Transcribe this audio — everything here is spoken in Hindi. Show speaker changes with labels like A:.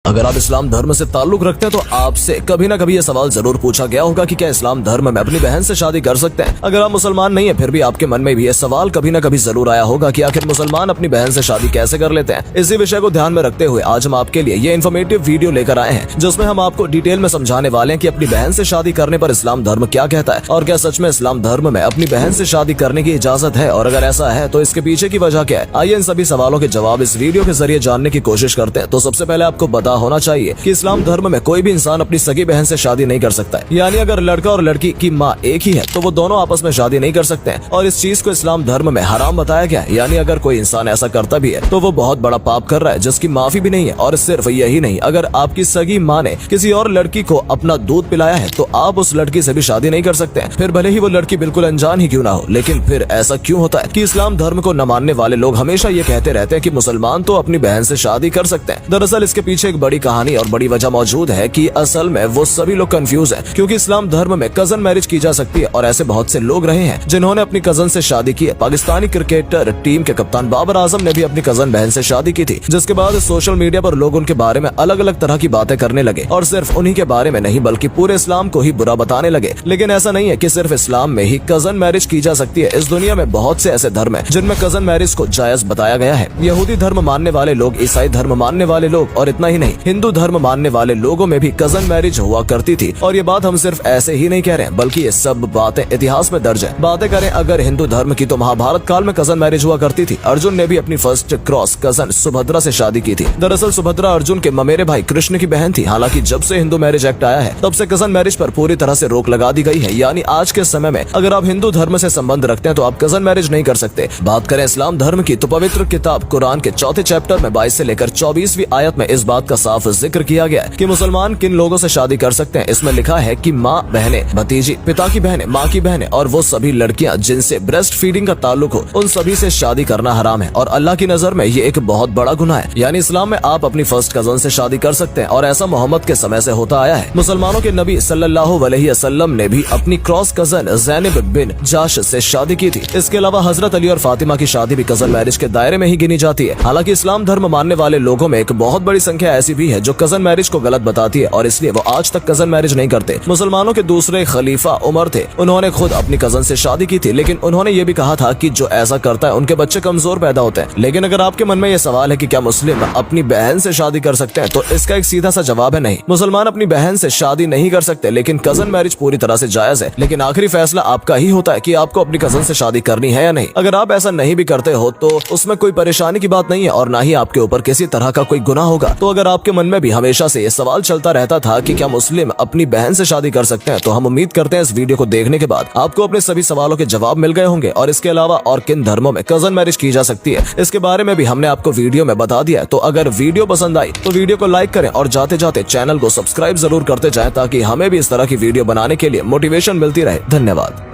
A: अगर आप इस्लाम धर्म से ताल्लुक रखते हैं तो आपसे कभी ना कभी ये सवाल जरूर पूछा गया होगा कि क्या इस्लाम धर्म में अपनी बहन से शादी कर सकते हैं। अगर आप मुसलमान नहीं है फिर भी आपके मन में भी ये सवाल कभी ना कभी जरूर आया होगा कि आखिर मुसलमान अपनी बहन से शादी कैसे कर लेते हैं। इसी विषय को ध्यान में रखते हुए आज हम आपके लिए ये इन्फॉर्मेटिव वीडियो लेकर आए हैं, जिसमें हम आपको डिटेल में समझाने वाले हैं कि अपनी बहन से शादी करने पर इस्लाम धर्म क्या कहता है और क्या सच में इस्लाम धर्म में अपनी बहन से शादी करने की इजाजत है, और अगर ऐसा है तो इसके पीछे की वजह क्या है। आइए इन सभी सवालों के जवाब इस वीडियो के जरिए जानने की कोशिश करते हैं। तो सबसे पहले आपको पता होना चाहिए कि इस्लाम धर्म में कोई भी इंसान अपनी सगी बहन से शादी नहीं कर सकता है। यानी अगर लड़का और लड़की की माँ एक ही है तो वो दोनों आपस में शादी नहीं कर सकते हैं, और इस चीज को इस्लाम धर्म में हराम बताया गया है। यानी अगर कोई इंसान ऐसा करता भी है तो वो बहुत बड़ा पाप कर रहा है जिसकी माफी भी नहीं है। और सिर्फ यही नहीं, अगर आपकी सगी माँ ने किसी और लड़की को अपना दूध पिलाया है तो आप उस लड़की से भी शादी नहीं कर सकते हैं, फिर भले ही वो लड़की बिल्कुल अनजान ही क्यों ना हो। लेकिन फिर ऐसा क्यों होता है कि इस्लाम धर्म को न मानने वाले लोग हमेशा ये कहते रहते हैं कि मुसलमान तो अपनी बहन से शादी कर सकते हैं। दरअसल इसके पीछे एक बड़ी कहानी और बड़ी वजह मौजूद है कि असल में वो सभी लोग कंफ्यूज हैं, क्योंकि इस्लाम धर्म में कजन मैरिज की जा सकती है और ऐसे बहुत से लोग रहे हैं जिन्होंने अपनी कजन से शादी की है। पाकिस्तानी क्रिकेटर टीम के कप्तान बाबर आजम ने भी अपनी कजन बहन से शादी की थी, जिसके बाद सोशल मीडिया पर लोग उनके बारे में अलग अलग तरह की बातें करने लगे, और सिर्फ उन्हीं के बारे में नहीं बल्कि पूरे इस्लाम को ही बुरा बताने लगे। लेकिन ऐसा नहीं है कि सिर्फ इस्लाम में ही कजन मैरिज की जा सकती है। इस दुनिया में बहुत से ऐसे धर्म है जिनमें कजन मैरिज को जायज बताया गया है। यहूदी धर्म मानने वाले लोग, ईसाई धर्म मानने वाले लोग, और इतना ही नहीं, हिंदू धर्म मानने वाले लोगों में भी कजन मैरिज हुआ करती थी। और ये बात हम सिर्फ ऐसे ही नहीं कह रहे हैं, बल्कि ये सब बातें इतिहास में दर्ज है। बातें करें अगर हिंदू धर्म की तो महाभारत काल में कजन मैरिज हुआ करती थी। अर्जुन ने भी अपनी फर्स्ट क्रॉस कजन सुभद्रा से शादी की थी। दरअसल सुभद्रा अर्जुन के ममेरे भाई कृष्ण की बहन थी। हालांकि जब से हिंदू मैरिज एक्ट आया है तब से कजन मैरिज पर पूरी तरह से रोक लगा दी गई है। यानी आज के समय में अगर आप हिंदू धर्म से संबंध रखते हैं तो आप कजन मैरिज नहीं कर सकते। बात करें इस्लाम धर्म की तो पवित्र किताब कुरान के 4थे चैप्टर में 22 से लेकर 24वीं आयत में इस बात का साफ जिक्र किया गया है कि मुसलमान किन लोगों से शादी कर सकते हैं। इसमें लिखा है कि माँ, बहनें, भतीजी, पिता की बहनें, माँ की बहनें और वो सभी लड़कियाँ जिनसे ब्रेस्ट फीडिंग का ताल्लुक हो, उन सभी से शादी करना हराम है और अल्लाह की नजर में ये एक बहुत बड़ा गुनाह है। यानी इस्लाम में आप अपनी फर्स्ट कजन से शादी कर सकते हैं, और ऐसा मोहम्मद के समय से होता आया है। मुसलमानों के नबी सल्लल्लाहु अलैहि वसल्लम ने भी अपनी क्रॉस कजन ज़ैनब बिन जाश से शादी की थी। इसके अलावा हजरत अली और फातिमा की शादी भी कजन मैरिज के दायरे में ही गिनी जाती है। हालांकि इस्लाम धर्म मानने वाले लोगों में एक बहुत बड़ी संख्या ऐसी भी है जो कजन मैरिज को गलत बताती है, और इसलिए वो आज तक कजन मैरिज नहीं करते। मुसलमानों के दूसरे खलीफा उमर थे, उन्होंने खुद अपनी कजन से शादी की थी, लेकिन उन्होंने ये भी कहा था कि जो ऐसा करता है उनके बच्चे कमजोर पैदा होते हैं। लेकिन अगर आपके मन में ये सवाल है कि क्या मुस्लिम अपनी बहन से शादी कर सकते हैं, तो इसका एक सीधा सा जवाब है नहीं। मुसलमान अपनी बहन से शादी नहीं कर सकते, लेकिन कजन मैरिज पूरी तरह से जायज है। लेकिन आखिरी फैसला आपका ही होता है कि आपको अपनी कजन से शादी करनी है या नहीं। अगर आप ऐसा नहीं भी करते हो तो उसमें कोई परेशानी की बात नहीं है, और ना ही आपके ऊपर किसी तरह का कोई गुनाह होगा। तो अगर आपके मन में भी हमेशा से ये सवाल चलता रहता था कि क्या मुस्लिम अपनी बहन से शादी कर सकते हैं, तो हम उम्मीद करते हैं इस वीडियो को देखने के बाद आपको अपने सभी सवालों के जवाब मिल गए होंगे। और इसके अलावा और किन धर्मों में कजन मैरिज की जा सकती है, इसके बारे में भी हमने आपको वीडियो में बता दिया है। तो अगर वीडियो पसंद आई तो वीडियो को लाइक करें और जाते जाते चैनल को सब्सक्राइब जरूर करते जाएं, ताकि हमें भी इस तरह की वीडियो बनाने के लिए मोटिवेशन मिलती रहे। धन्यवाद।